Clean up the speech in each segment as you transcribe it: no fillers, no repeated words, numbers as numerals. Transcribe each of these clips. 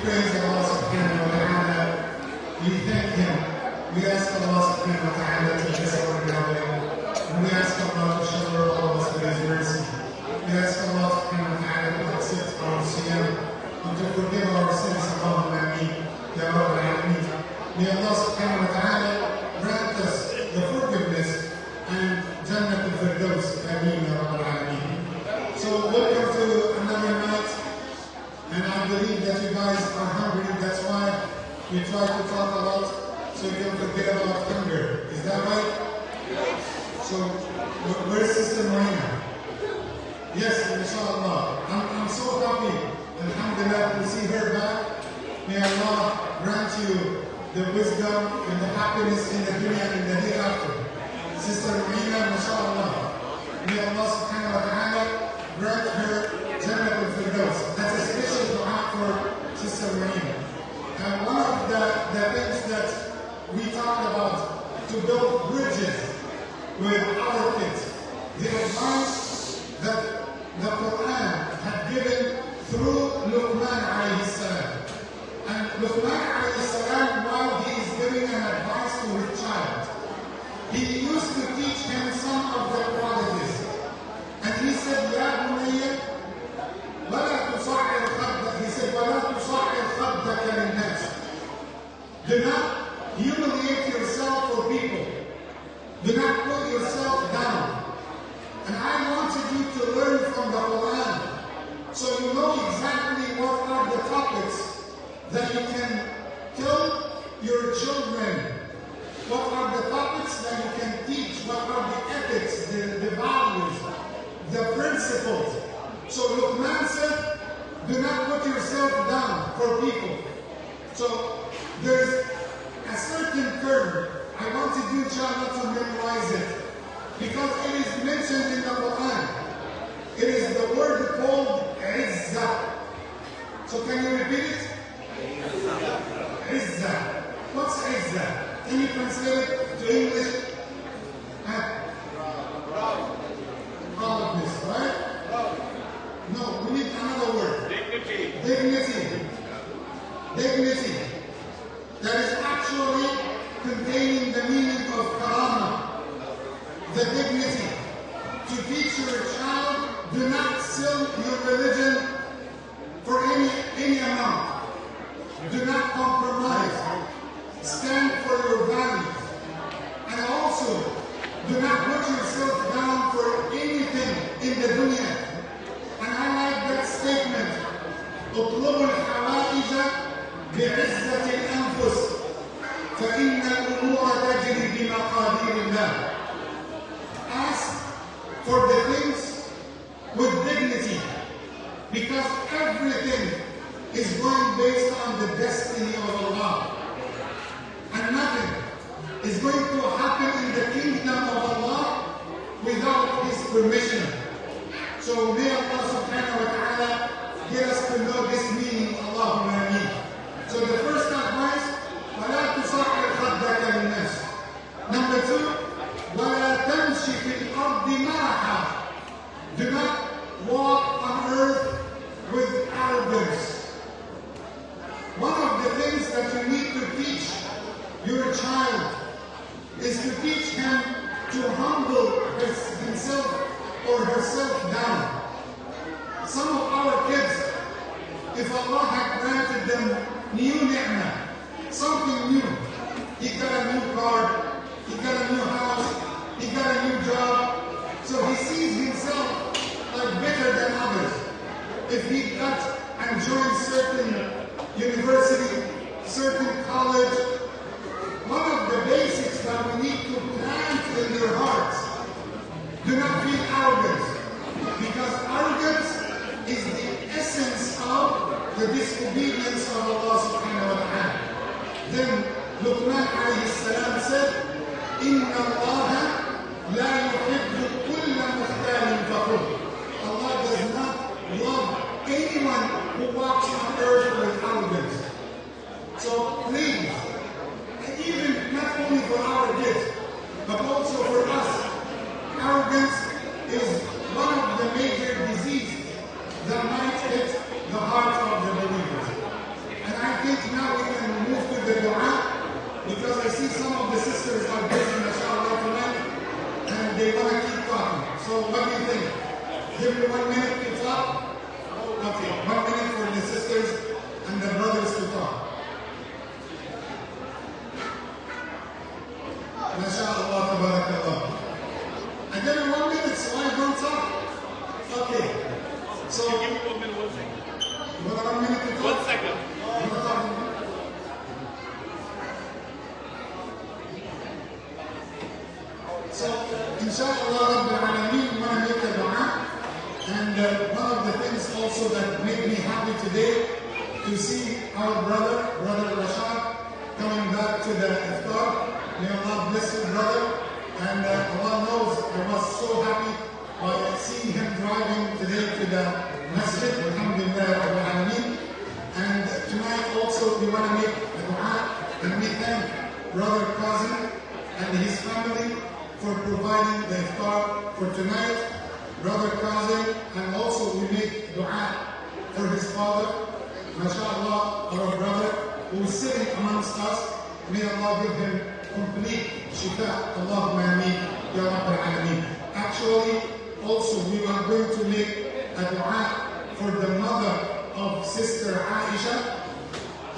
praise Allah subhanahu wa ta'ala. We thank Him. We ask Allah subhanahu wa ta'ala to bless our gathering. And we ask Allah to shower all of us with His mercy. We ask Allah subhanahu wa ta'ala to accept our siyam and to forgive our sins. Allahumma ameen. Ya Rabbal Alameen. May Allah subhanahu wa ta'ala grant us the forgiveness and Jannah al-Firdaus. Ameen. Ya Rabbal Alameen. So welcome to another night. And I believe that you guys are hungry. That's why we try to talk a lot so you don't forget about hunger. Is that right? So, where's Sister Marina? Yes, inshallah. I'm so happy. Alhamdulillah, to see her back. May Allah grant you the wisdom and the happiness in the dunya and the hereafter. Sister Marina, inshallah. May Allah subhanahu wa ta'ala grant her Jannah al-Firdaus. That's a special dua for Sister Marina. And one of the things that we talk about to build bridges with our kids, the advice that the Quran had given through Luqman alayhi salam. And Luqman alayhi salam, while he is giving an advice to his child, he used to teach him some of the qualities. And he said, Ya bunayya, ولا تصعر خدك. He said, ولا تصعر خدك للناس. Do not humiliate yourself for people. Do not put yourself down. And I wanted you to learn from the Quran so you know exactly what are the topics that you can tell your children. What are the topics that you can teach? What are the ethics, the values, the principles? So Luqman said, do not put yourself down for people. So there's a certain term. I wanted you, inshallah, to memorize it. Because it is mentioned in the Quran. It is the word called Izzah. So can you repeat it? Izzah. What's Izzah? Can you translate it to English? Proudness, right? No, we need another word. Dignity. Dignity. Dignity. That is actually containing the meaning of karama. The dignity. To teach your child, do not sell your religion for any amount. Do not compromise. Stand for your values. And also, do not put yourself down for anything in the dunya. And I like that statement. اطلبوا الحوائج بعزة الأنفس فإن الأمور تجري بمقادير الله. Ask for the things with dignity, because everything is going based on the destiny of Allah. And nothing is going to happen in the kingdom of Allah without His permission. So may Allah subhanahu wa ta'ala get us to know this meaning. Allahumma ameen. So the first advice, وَلَا تُصَعِّرْ خَدَّكَ لِلنَّاسِ. Number two, وَلَا تَمْشِ فِي الْأَرْضِ مَرَحًا. Do not walk on earth with arrogance. One of the things that you need to teach your child is to teach him to humble himself or herself down. Some of our kids, if Allah had granted them new ni'mah, something new, he got a new car, he got a new house, he got a new job, so he sees himself like better than others. If he got and joined certain university, certain college, one of the basics that we need to plant in their hearts, do not feel arrogance, because arrogance is the essence of the disobedience of Allah subhanahu wa ta'ala. Then Luqman alayhi salam said, إِنَّ اللَّهَ لَا يُحِبُّ كُلَّ مُخْتَالٍ فَخُورٍ. Allah does not love anyone who walks on earth with arrogance. So please, even not only for our kids, but also for us, arrogance is one of the major diseases that might hit the heart of the believers. And I because I see some of the sisters are busy, mashallah, tonight, and they want to keep talking. So what do you think? Give me 1 minute to talk? Okay, 1 minute for the sisters and the brothers to talk. MashaAllah, tabarakallah. I give you 1 minute so I don't talk. Okay. So, give me 1 minute, 1 second. You want 1 minute to talk? 1 second. You want to talk? So, inshallah, Rabbil Alameen, we want to make a dua. And one of the things also that made me happy today to see our brother Rashad, coming back to the iftar. May Allah bless you, brother. And Allah knows I was so happy by seeing him driving today to the masjid. Alhamdulillah, Rabbil Alameen. And tonight also we want to make a dua and we thank Brother Kazim and his family for providing the iftar for tonight. Brother Kazim, and also we make dua for his father, mashallah, our brother who is sitting amongst us. May Allah give him complete shifa. Allahumma ameen, ya Rabbil Alameen. Actually, also we are going to make a dua for the mother of Sister Aisha,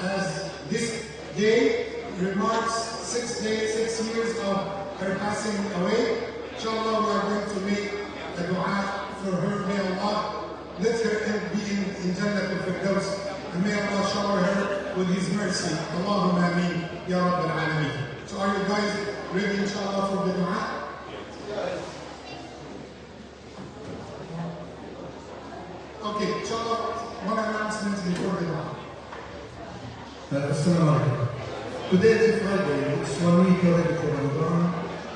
as this day remarks 6 years of her passing away. Inshallah, we are going to make a dua for her. May Allah let her be in Jannah al-Firdaus, and may Allah shower her with His mercy. Allahumma ameen, ya Rabbil Alameen. So are you guys ready, inshallah, for the dua? Okay, inshallah, one announcement before the dua. Assalamu alaikum. Today is Friday, it's 1 week already for Ramadan.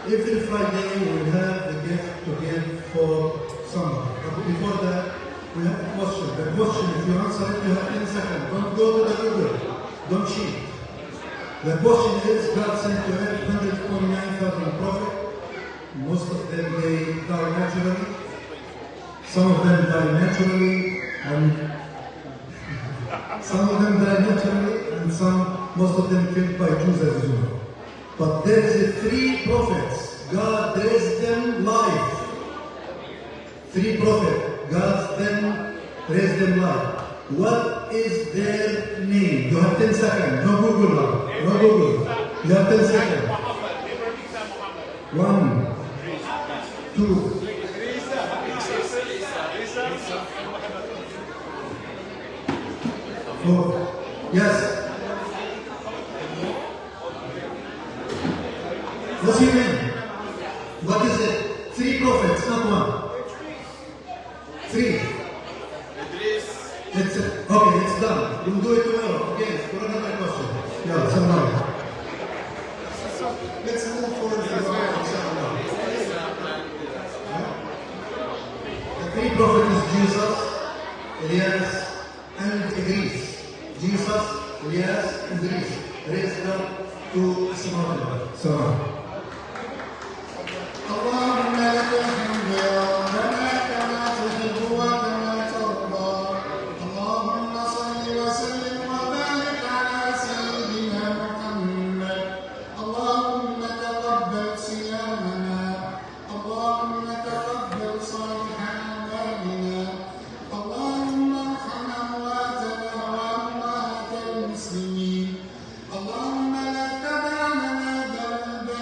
Every Friday we have the gift to give for someone. But before that, we have a question. The question, if you answer it, you have 10 seconds. Don't go to the Google. Don't cheat. The question is, God sent to earth 149,000 prophets. Most of them, they die naturally. Some of them die naturally, and some of them die naturally, and most of them killed by Jews, as you know. But there is 3 prophets. God raised them live. 3 prophets. God then raised them live. What is their name? You have 10 seconds. No Google now. No Google. You have 10 seconds. 1, 2. 4. Yes. What's your name? What is it? 3 prophets, not 1. 3. It's okay, it's done. We'll do it tomorrow. Okay, for another question. Yeah, someone. Let's move forward to the dua, inshallah. The 3 prophets is Jesus, Elias, and Idris. Jesus, Elias, and Idris. Raise them to Samar. اللهم لك الحمد يا ربنا كما تحب وكما ترضى. اللهم صل وسلم وبارك على سيدنا محمد. اللهم تقبل صيامنا. اللهم تقبل صالح اعمالنا. اللهم ارحم امواتنا واموات المسلمين. اللهم لا تدع لنا ذنبا